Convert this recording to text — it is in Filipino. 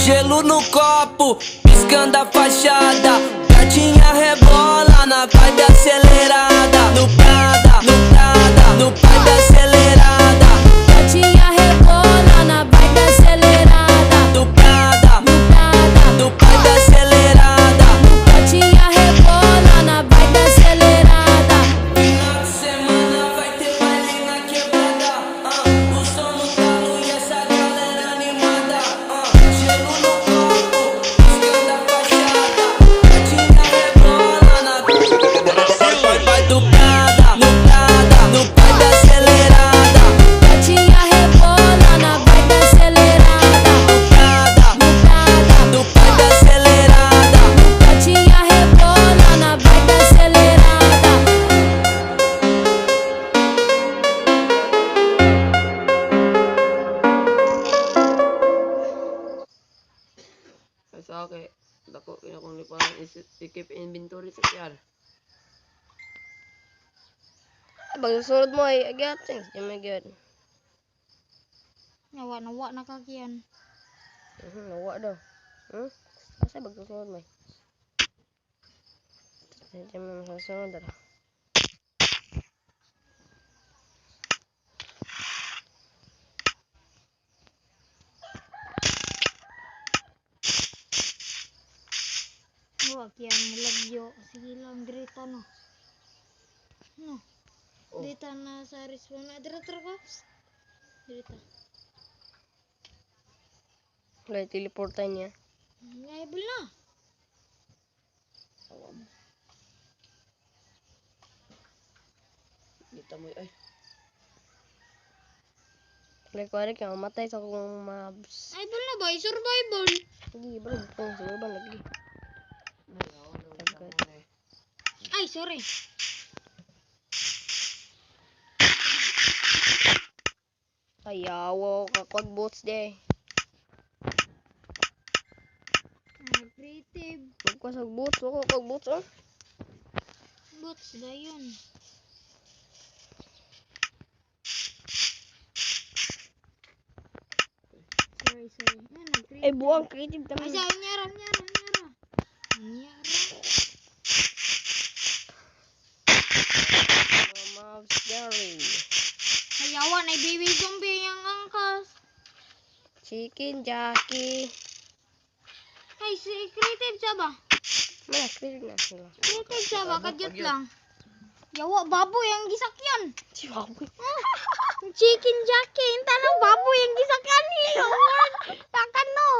Gelo no copo, piscando a fachada. Gatinha rebola na vibe acelerada. No Prada, no Prada, no vibe acelerada. Gatinha rebola na vibe acelerada. No Prada, No Prada, no vibe acelerada. gatinha rebola na vibe acelerada. Final de semana vai ter baile na quebrada. O som no talo e essa galera animada. Gelo no copo, piscando a fachada. Gatinha rebola na vai do Prada, no Prada, no vibe acelerada. Gatinha rebola na vibe acelerada. No Prada, No Prada, no vibe acelerada. gatinha rebola na vibe acelerada. Sa kay dako kung lipa i-keep inventory sa kiyar. Bang sunod mo ay agat things, you may good. Nawa na kakian. Nawa daw. Asa bang sunod mo? Diyan mo masunod dara. Nawa kian mulagyo. Sige lang dirita no. No. Oh. Dirita na sa respawn na dirita ka. Dirita. Lay teleportan niya. Ngaibol na. Dito mo ay. Lay ko ari kaya matay sa kong mabs. Ngaibol na ba? Survival. Sige, bro, kung siguro ba lagi. Ay, sorry. Ayaw ka kod bots de. Creative. Magkasag bots, ako kag bots oh. Bots dayon. Sorry. Nag-creative. Ay buang creative Ay, kami. sa nyara. Mabs Gary. Hayawan ay baby zombie yang angkas. Chicken Jackie. Ay, si creative siya ba? Mana clear na sila. Creative siya ba? Kadyot lang. Yawa, baboy ang gisakyan. Si baboy. Chicken Jackie. Tanang baboy ang gisakyan. Takan no.